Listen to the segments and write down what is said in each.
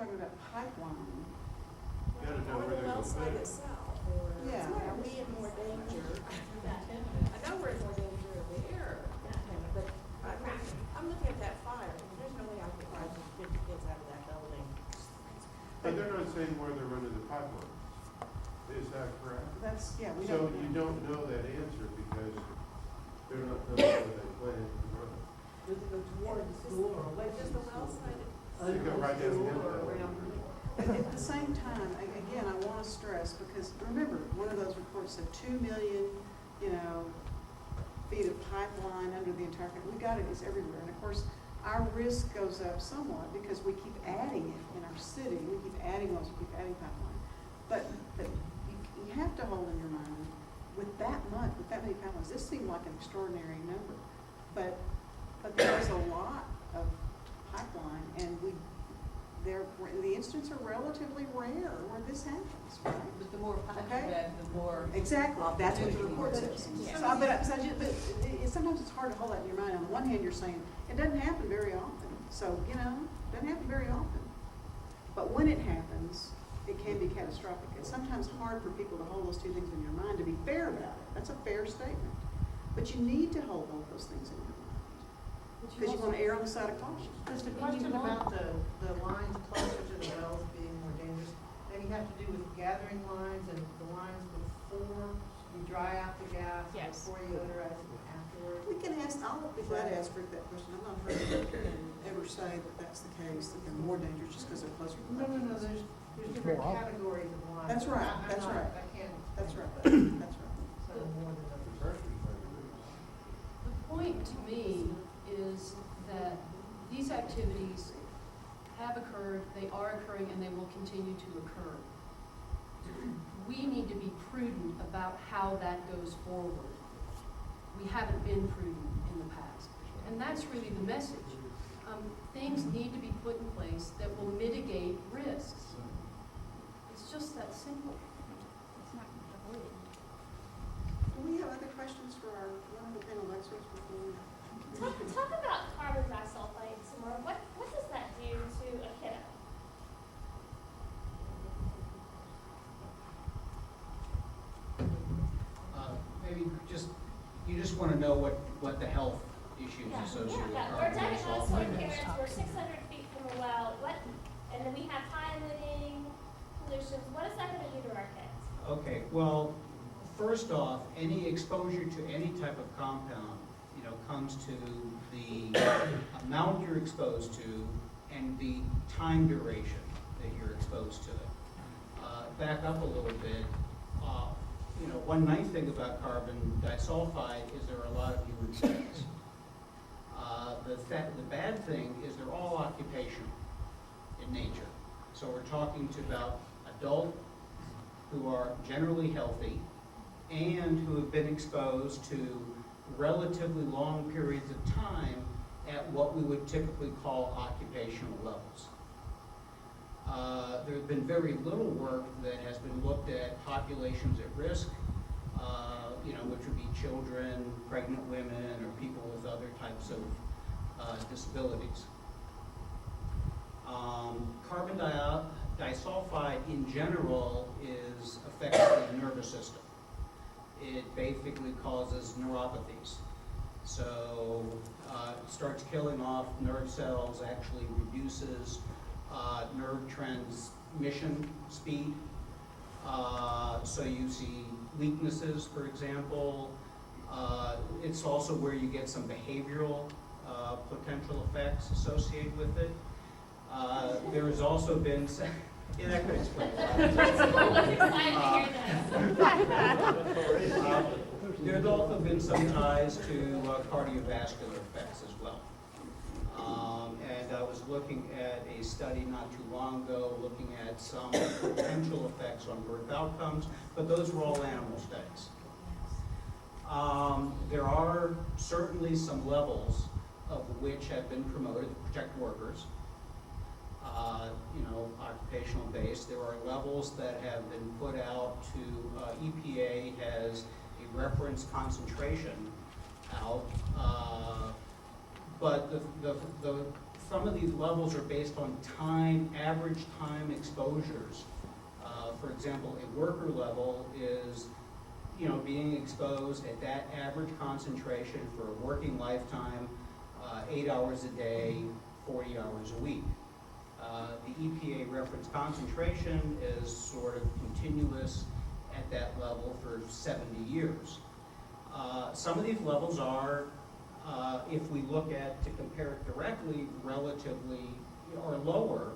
talking about pipeline. Gotta know Or where the they're well gonna site put it. itself. Yeah. Are we in more danger? I know we're in more danger of the error, but I'm looking at that fire. There's no way I could try to get the kids out of that building. But they're not saying where they're running the pipeline. Is that correct? That's, yeah, we So don't you know. don't know that answer because they're not telling where they plan to run it. Does it go toward the school or away Just from the the well school? site. They go right down the School middle or of it. around. But at the same time, again, I want to stress, because remember, one of those reports said 2 million, feet of pipeline under the entire, we got it, it's everywhere. And of course, our risk goes up somewhat because we keep adding it in our city. We keep adding wells, we keep adding pipeline. But you have to hold in your mind, with that many pipelines, this seemed like an extraordinary number. But there is a lot of pipeline, and the instances are relatively rare where this happens, right? But the more pipe Okay. you have, the more. Exactly, that's what the report says. Yeah. Sometimes it's hard to hold that in your mind. On the one hand, you're saying, it doesn't happen very often. So, it doesn't happen very often. But when it happens, it can be catastrophic. It's sometimes hard for people to hold those two things in your mind, to be fair about it. That's a fair statement. But you need to hold both those things in your mind. Because you want to err on the side of caution. Just a question about the lines closer to the wells being more dangerous. Any have to do with gathering lines and the lines before you dry out the gas, Yes. before you odorize it afterwards? We can ask, I'll be glad to ask Rick that question. I'm not heard him ever say that that's the case, that they're more dangerous just because they're closer to the No, there's different more obvious. categories of lines. That's right, I'm that's not- right. I can't. That's right, that's right. So more than The others. pressure's very loose. The point to me is that these activities have occurred, they are occurring, and they will continue to occur. We need to be prudent about how that goes forward. We haven't been prudent in the past. And that's really the message. Things need to be put in place that will mitigate risks. It's just that simple. It's not avoided. Do we have other questions for our wonderful panel of experts before we? Talk about carbon disulfide some more. What does that do to a kiddo? Maybe you just want to know what the health issues associated with We're carbon diagnosed when sulfide is. parents were 600 feet from a well. And then we have high emitting pollutions. What is that going to do to our kids? Okay, well, first off, any exposure to any type of compound, comes to the amount you're exposed to and the time duration that you're exposed to it. Back up a little bit. One nice thing about carbon disulfide is there are a lot of human studies. The bad thing is they're all occupational in nature. So we're talking about adults who are generally healthy and who have been exposed to relatively long periods of time at what we would typically call occupational levels. There's been very little work that has been looked at populations at risk, which would be children, pregnant women, or people with other types of disabilities. Carbon disulfide in general is affects the nervous system. It basically causes neuropathies. So it starts killing off nerve cells, actually reduces nerve transmission speed. So you see weaknesses, for example. It's also where you get some behavioral potential effects associated with it. There has also been, yeah, that could explain a lot. There's also been some ties to cardiovascular effects as well. And I was looking at a study not too long ago looking at some potential effects on birth outcomes, but those were all animal studies. There are certainly some levels of which have been promoted to protect workers. Occupational based. There are levels that have been put out to, EPA has a reference concentration out, but the some of these levels are based on time, average time exposures. For example, a worker level is, being exposed at that average concentration for a working lifetime, 8 hours a day, 40 hours a week. The EPA reference concentration is sort of continuous at that level for 70 years. Some of these levels are, if we look at, to compare it directly, relatively, are lower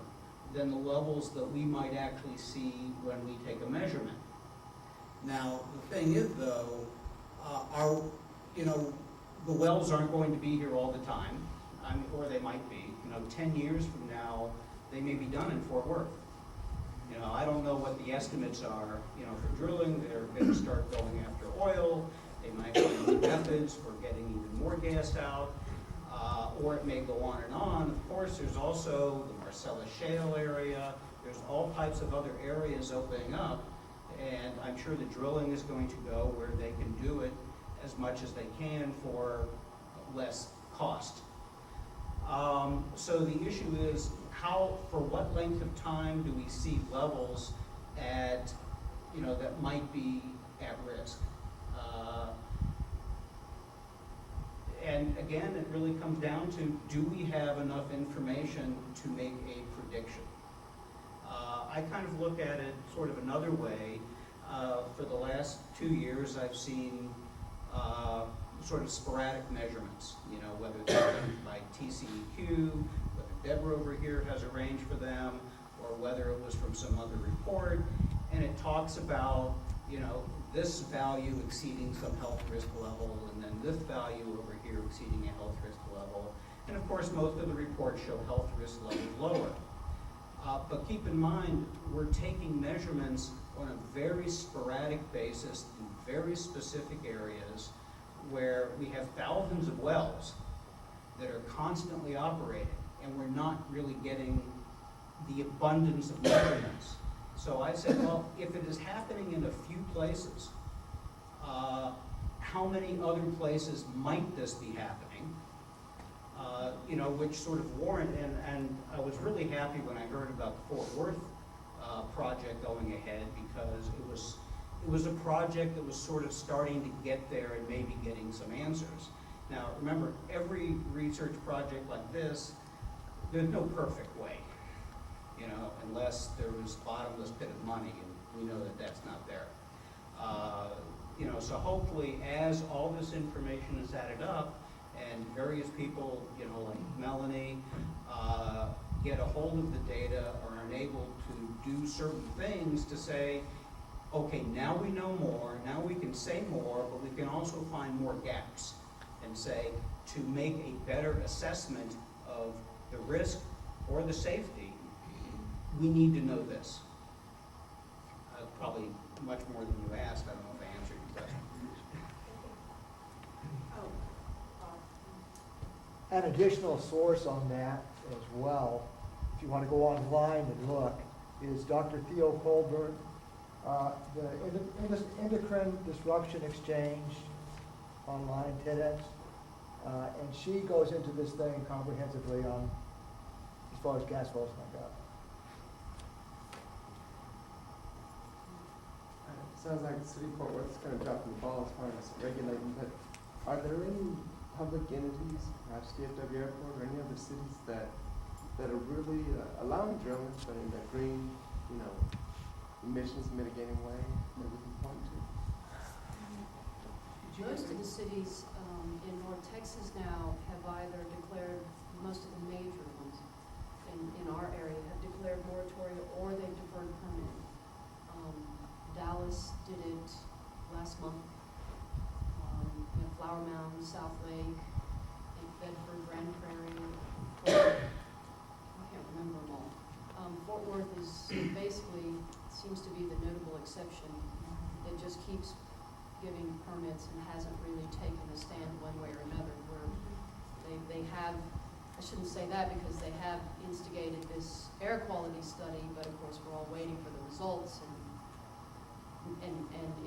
than the levels that we might actually see when we take a measurement. Now, the thing is though, the wells aren't going to be here all the time, or they might be. 10 years from now, they may be done in Fort Worth. I don't know what the estimates are, for drilling. They're going to start going after oil. They might find new methods for getting even more gas out, or it may go on and on. Of course, there's also the Marcellus Shale area. There's all types of other areas opening up, and I'm sure the drilling is going to go where they can do it as much as they can for less cost. So the issue is, for what length of time do we see levels at, that might be at risk? And again, it really comes down to, do we have enough information to make a prediction? I kind of look at it sort of another way. For the last 2 years, I've seen sort of sporadic measurements, whether they're done by TCEQ, whether Deborah over here has arranged for them, or whether it was from some other report, and it talks about, this value exceeding some health risk level, and then this value over here exceeding a health risk level. And of course, most of the reports show health risk levels lower. But keep in mind, we're taking measurements on a very sporadic basis in very specific areas where we have thousands of wells that are constantly operating, and we're not really getting the abundance of measurements. So I said, well, if it is happening in a few places, how many other places might this be happening? Which sort of warrant, and I was really happy when I heard about the Fort Worth project going ahead, because it was a project that was sort of starting to get there and maybe getting some answers. Now, remember, every research project like this, there's no perfect way, unless there was bottomless pit of money, and we know that that's not there. So hopefully, as all this information is added up, and various people, like Melanie, get a hold of the data, or are able to do certain things to say, okay, now we know more, now we can say more, but we can also find more gaps, and say, to make a better assessment of the risk or the safety, we need to know this. Probably much more than you asked. I don't know if I answered your question. An additional source on that as well, if you want to go online and look, is Dr. Theo Colburn, the Endocrine Disruption Exchange online, TEDx, and she goes into this thing comprehensively on as far as gas wells might go. Sounds like the city of Fort Worth is kind of dropping the ball as far as regulating, but are there any public entities, perhaps DFW Airport or any other cities that are really allowing drilling, but in that green, emissions mitigating way that we can point to? Most of the cities in North Texas now have either declared, most of the major ones in our area have declared moratorium, or they've deferred permitting. Dallas did it last month. Flower Mound, South Lake, I think Bedford, Grand Prairie, I can't remember them all. Fort Worth is basically, seems to be the notable exception. It just keeps giving permits and hasn't really taken a stand one way or another, where they have, I shouldn't say that because they have instigated this air quality study, but of course we're all waiting for the results, and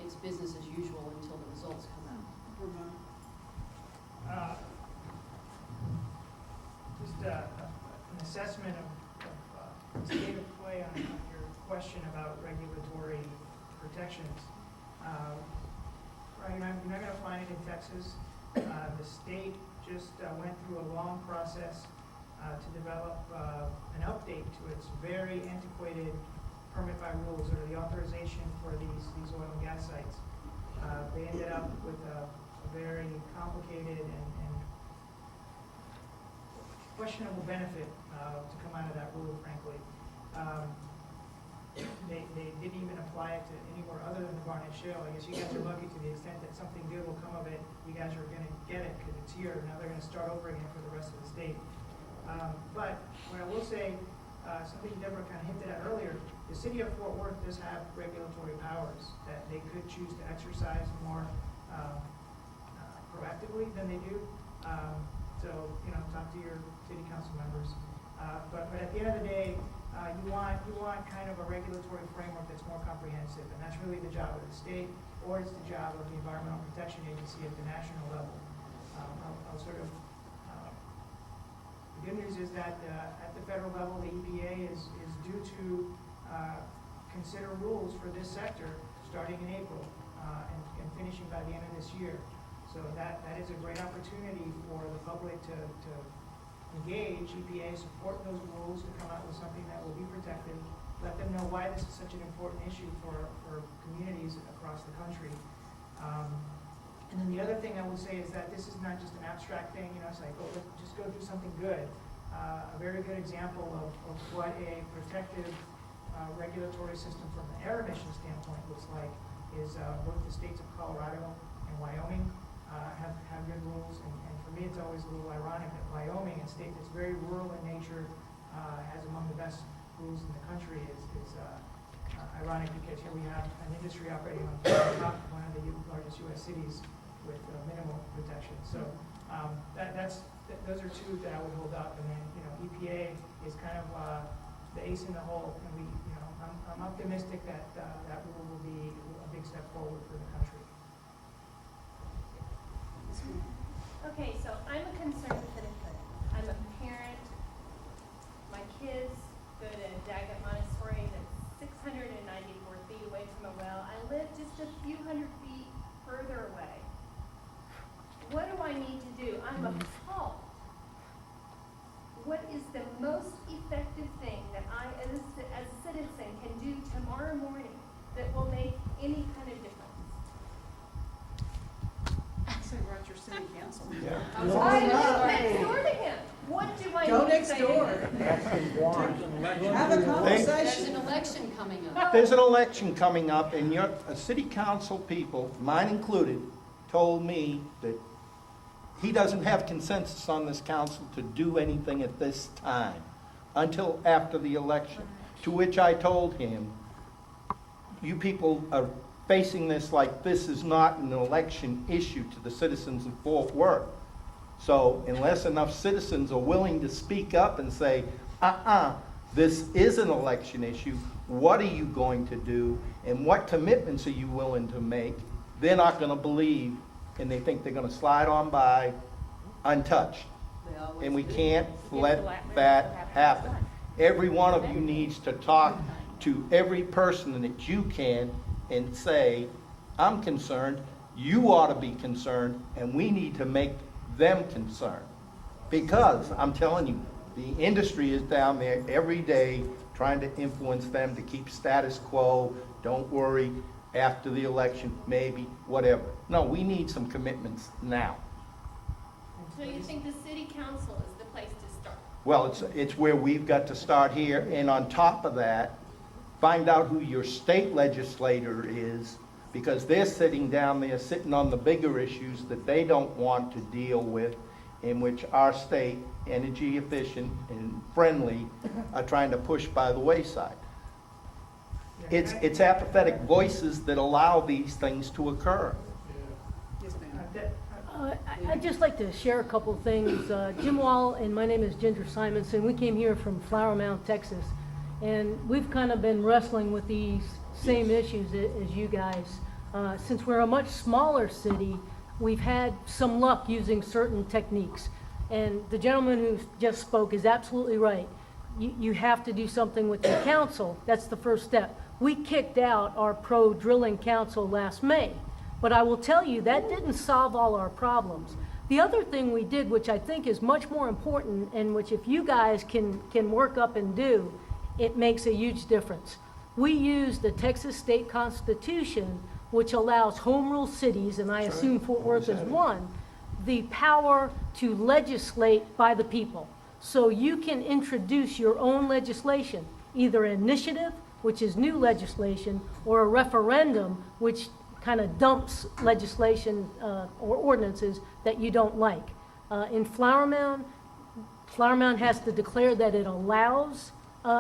it's business as usual until the results come out. Vermont. Just assessment of state of play on your question about regulatory protections. Right, you're not gonna find it in Texas. The state just went through a long process to develop an update to its very antiquated permit by rules, or the authorization for these oil and gas sites. They ended up with a very complicated and questionable benefit to come out of that rule, frankly. They didn't even apply it to anywhere other than the Barnett Shale. I guess you guys are lucky to the extent that something good will come of it. You guys are going to get it because it's here. Now they're going to start over again for the rest of the state. But what I will say, something Deborah kind of hinted at earlier, the city of Fort Worth does have regulatory powers that they could choose to exercise more proactively than they do. So, talk to your city council members. But at the end of the day, you want kind of a regulatory framework that's more comprehensive, and that's really the job of the state, or it's the job of the Environmental Protection Agency at the national level. I'll sort of, the good news is that at the federal level, the EPA is due to consider rules for this sector starting in April and finishing by the end of this year. So that is a great opportunity for the public to engage EPA, support those rules, to come out with something that will be protective, let them know why this is such an important issue for communities across the country. And then the other thing I will say is that this is not just an abstract thing, it's like, oh, let's just go do something good. A very good example of what a protective regulatory system from an air emission standpoint looks like is both the states of Colorado and Wyoming have good rules, and for me it's always a little ironic that Wyoming, a state that's very rural in nature, has among the best rules in the country. Is ironic because here we have an industry operating on top of one of the largest U.S. cities with minimal protection. So those are two that I would hold up, and then EPA is kind of the ace in the hole, and I'm optimistic that that rule will be a big step forward for the country. Okay, so I'm a concerned citizen. I'm a parent. My kids go to Daggett Montessori that's 694 feet away from a well. I live just a few hundred feet further away. What do I need to do? I'm appalled. What is the most effective thing that I, as a citizen, can do tomorrow morning that will make any kind of difference? So we're at your city council. Yeah. I live next door to him. What do I Go need next to say door. to him? Have a There's conversation. an election coming up. There's an election coming up, and your city council people, mine included, told me that he doesn't have consensus on this council to do anything at this time, until after the election. To which I told him, you people are facing this like this is not an election issue to the citizens of Fort Worth. So unless enough citizens are willing to speak up and say, this is an election issue, what are you going to do, and what commitments are you willing to make, they're not going to believe, and they think they're going to slide on by untouched. And we can't let that happen. Every one of you needs to talk to every person that you can and say, I'm concerned, you ought to be concerned, and we need to make them concerned. Because, I'm telling you, the industry is down there every day trying to influence them to keep status quo, don't worry, after the election, maybe, whatever. No, we need some commitments now. So you think the city council is the place to start? Well, it's where we've got to start here, and on top of that, find out who your state legislator is, because they're sitting down there, sitting on the bigger issues that they don't want to deal with, in which our state, energy efficient and friendly, are trying to push by the wayside. It's apathetic voices that allow these things to occur. Yes, ma'am. I'd just like to share a couple of things. Jim Wall and my name is Ginger Simonson. We came here from Flower Mound, Texas, and we've kind of been wrestling with these same issues as you guys. Since we're a much smaller city, we've had some luck using certain techniques. And the gentleman who just spoke is absolutely right. You have to do something with your council. That's the first step. We kicked out our pro-drilling council last May, but I will tell you, that didn't solve all our problems. The other thing we did, which I think is much more important, and which if you guys can work up and do, it makes a huge difference. We use the Texas State Constitution, which allows home rule cities, and I assume Fort Worth is one, the power to legislate by the people. So you can introduce your own legislation, either an initiative, which is new legislation, or a referendum, which kind of dumps legislation or ordinances that you don't like. In Flower Mound has to declare that it allows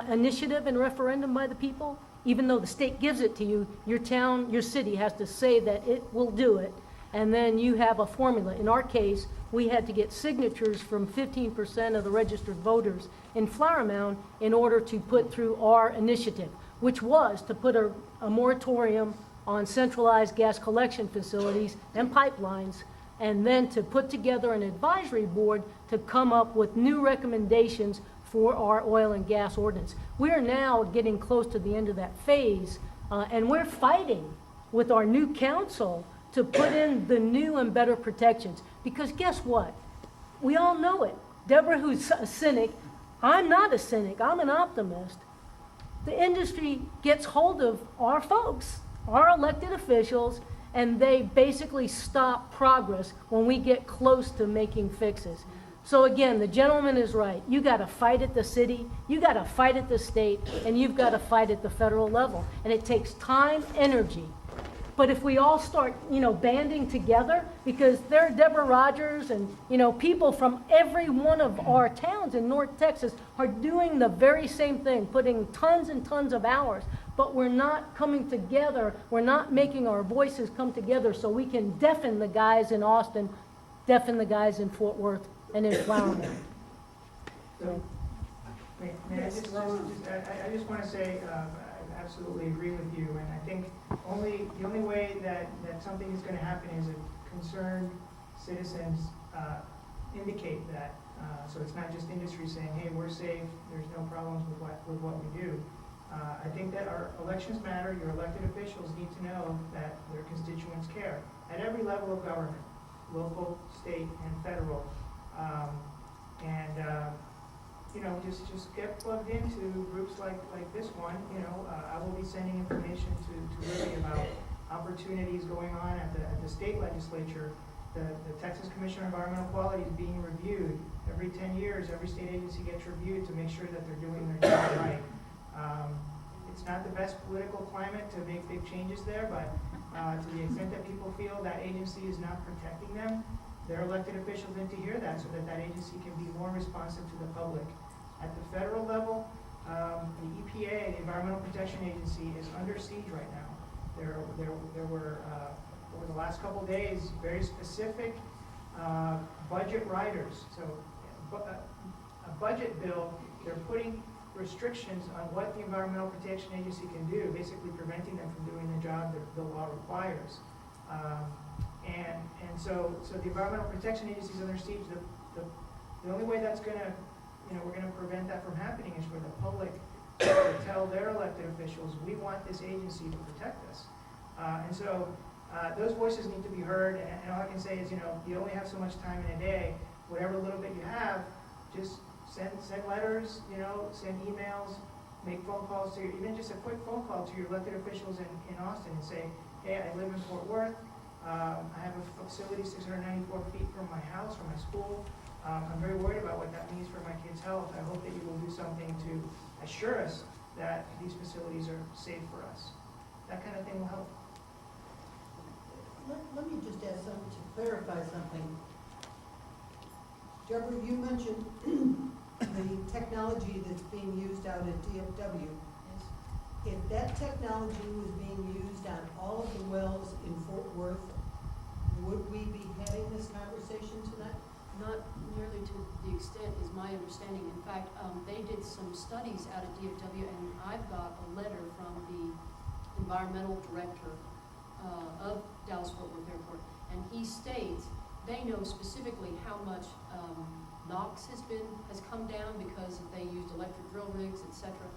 initiative and referendum by the people. Even though the state gives it to you, your town, your city has to say that it will do it, and then you have a formula. In our case, we had to get signatures from 15% of the registered voters in Flower Mound in order to put through our initiative, which was to put a moratorium on centralized gas collection facilities and pipelines, and then to put together an advisory board to come up with new recommendations for our oil and gas ordinance. We are now getting close to the end of that phase, and we're fighting with our new council to put in the new and better protections. Because guess what? We all know it. Deborah, who's a cynic, I'm not a cynic, I'm an optimist. The industry gets hold of our folks, our elected officials, and they basically stop progress when we get close to making fixes. So again, the gentleman is right. You got to fight at the city, you got to fight at the state, and you've got to fight at the federal level. And it takes time, energy. But if we all start, banding together, because there are Deborah Rogers and, people from every one of our towns in North Texas are doing the very same thing, putting tons and tons of hours, but we're not coming together, we're not making our voices come together so we can deafen the guys in Austin, deafen the guys in Fort Worth, and in Flower Mound. So, I just want to say, I absolutely agree with you, and I think the only way that something is going to happen is if concerned citizens indicate that. So it's not just industry saying, hey, we're safe, there's no problems with what we do. I think that our elections matter. Your elected officials need to know that their constituents care at every level of government, local, state, and federal. Just get plugged into groups like this one. I will be sending information to Lily about opportunities going on at the state legislature. The Texas Commission on Environmental Quality is being reviewed. Every 10 years, every state agency gets reviewed to make sure that they're doing their job right. It's not the best political climate to make big changes there, but to the extent that people feel that agency is not protecting them, their elected officials need to hear that so that agency can be more responsive to the public. At the federal level, the EPA, the Environmental Protection Agency, is under siege right now. There were, over the last couple of days, very specific budget riders. So a budget bill, they're putting restrictions on what the Environmental Protection Agency can do, basically preventing them from doing the job that the law requires. So the Environmental Protection Agency is under siege. The only way that's going to, we're going to prevent that from happening is for the public to tell their elected officials, we want this agency to protect us. Those voices need to be heard, and all I can say is, you only have so much time in a day. Whatever little bit you have, just send letters, send emails, make phone calls to even just a quick phone call to your elected officials in Austin and say, hey, I live in Fort Worth. I have a facility 694 feet from my house, from my school. I'm very worried about what that means for my kids' health. I hope that you will do something to assure us that these facilities are safe for us. That kind of thing will help. Let me just add something to clarify something. Deborah, you mentioned the technology that's being used out at DFW. Yes. If that technology was being used on all of the wells in Fort Worth, would we be having this conversation tonight? Not nearly to the extent is my understanding. In fact, they did some studies out at DFW, and I've got a letter from the environmental director of Dallas-Fort Worth Airport, and he states they know specifically how much NOx has come down because they used electric drill rigs, et cetera.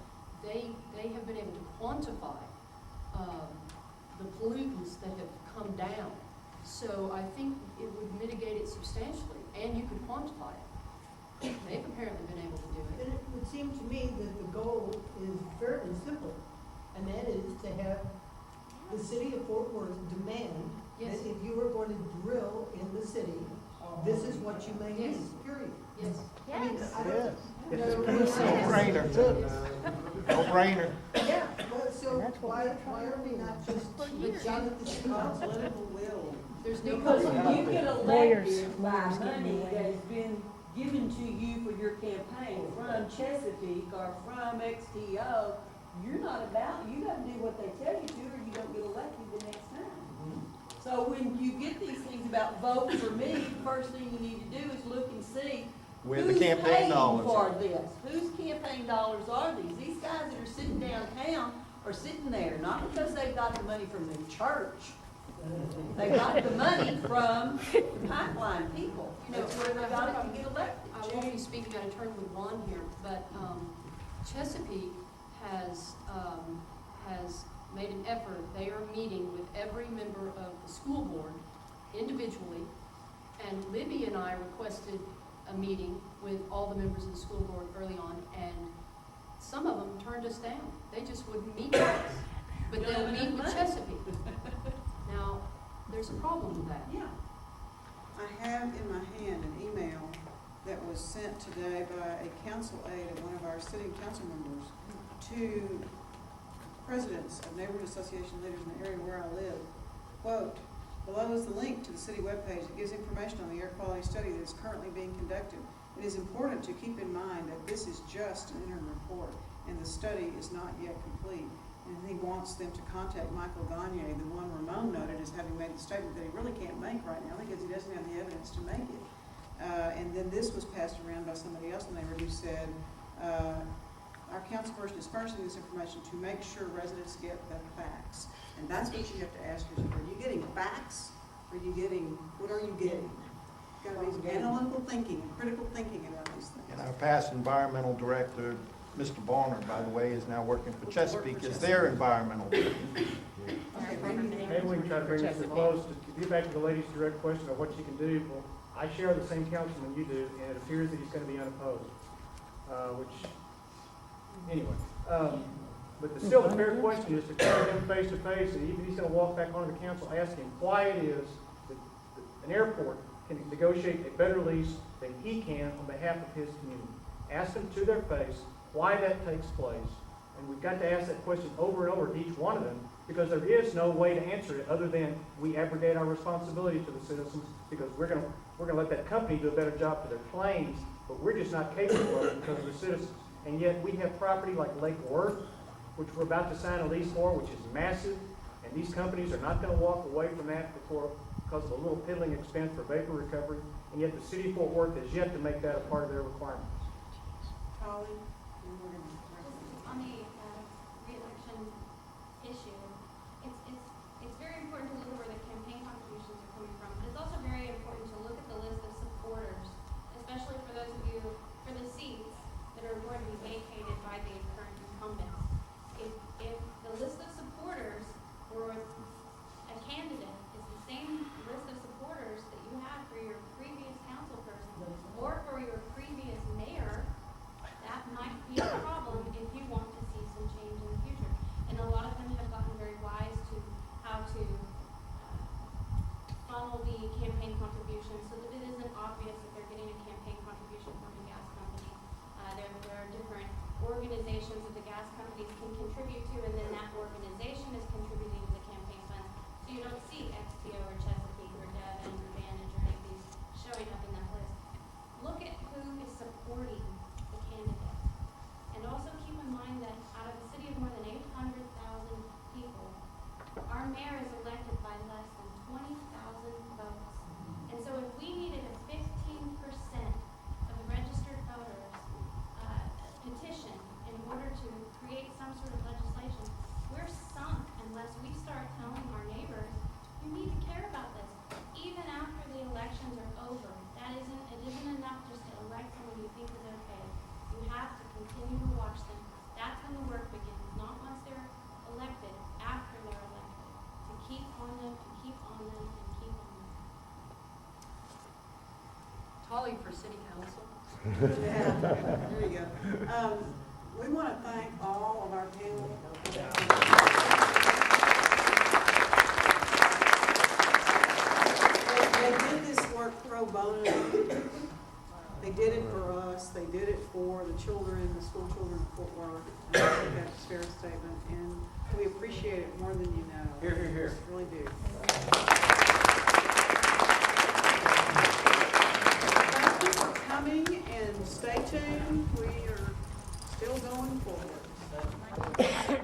They have been able to quantify the pollutants that have come down. So I think it would mitigate it substantially, and you could quantify it. They've apparently been able to do And it. it would seem to me that the goal is fairly simple, and that is to have the city of Fort Worth demand that Yes. if you are going to drill in the city, this is what you may Yes. use, period. Yes. I mean, Yes. I don't know. No-brainer. No-brainer. Yeah, well, so why are we not just down at the city council? Political will. There's no. Because when you get Lawyers elected by get in the money way. that has been given to you for your campaign from Chesapeake or from XTO, you're not about, you gotta do what they tell you to or you don't get elected the next time. So when you get these things about vote for me, first thing you need to do is look and see Where the campaign dollars who's are. paying for this? Whose campaign dollars are these? These guys that are sitting downtown are sitting there, not because they've got the money from the church. They got the money from the pipeline people. That's where they got it to get elected. I won't be speaking out of turn with Juan here, but Chesapeake has made an effort. They are meeting with every member of the school board individually, and Libby and I requested a meeting with all the members of the school board early on, and some of them turned us down. They just wouldn't meet with us, but they'll meet with Chesapeake. Now, there's a problem with that. Yeah. I have in my hand an email that was sent today by a council aide of one of our city council members to presidents of neighborhood association leaders in the area where I live. Quote, below is the link to the city webpage that gives information on the air quality study that is currently being conducted. It is important to keep in mind that this is just an interim report and the study is not yet complete. And he wants them to contact Michael Gagne, the one Ramon noted as having made the statement that he really can't make right now because he doesn't have the evidence to make it. And then this was passed around by somebody else in the neighborhood who said, our council person is furnishing this information to make sure residents get the facts. And that's what you have to ask yourself. Are you getting facts? Or are you getting, what are you getting? Got to be analytical thinking and critical thinking about these things. And our past environmental director, Mr. Bonner, by the way, is now working for Chesapeake as their environmental director. Okay, thank you. Maybe we can try to bring this to a close. To get back to the lady's direct question of what she can do, well, I share the same councilman you do, and it appears that he's going to be unopposed, anyway. But still, the fair question is to come to him face to face, and even he's going to walk back onto the council, ask him why it is that an airport can negotiate a better lease than he can on behalf of his community. Ask them to their face why that takes place, and we've got to ask that question over and over to each one of them, because there is no way to answer it other than we abrogate our responsibility to the citizens, because we're going to let that company do a better job to their claims, but we're just not capable of it because of the citizens. And yet we have property like Lake Worth, which we're about to sign a lease for, which is massive, and these companies are not going to walk away from that because of a little piddling expense for vapor recovery, and yet the city of Fort Worth has yet to make that a part of their requirements. Holly? And we're gonna- On the re-election issue, it's very important to look at where the campaign contributions are coming from. But it's also very important to look at the list of supporters, especially for those of you, for the seats that are going to be vacated by the current incumbents. If the list of supporters for a candidate is the same list of supporters that you had for your previous council person or for your previous mayor, that might calling for city council. Yeah, there you go. We want to thank all of our panel. They did this work pro bono. They did it for us. They did it for the children, the school children of Fort Worth. And I think that's a fair statement, and we appreciate it more than you know. Hear, hear, hear. We really do. Thank you for coming, and stay tuned. We are still going forward.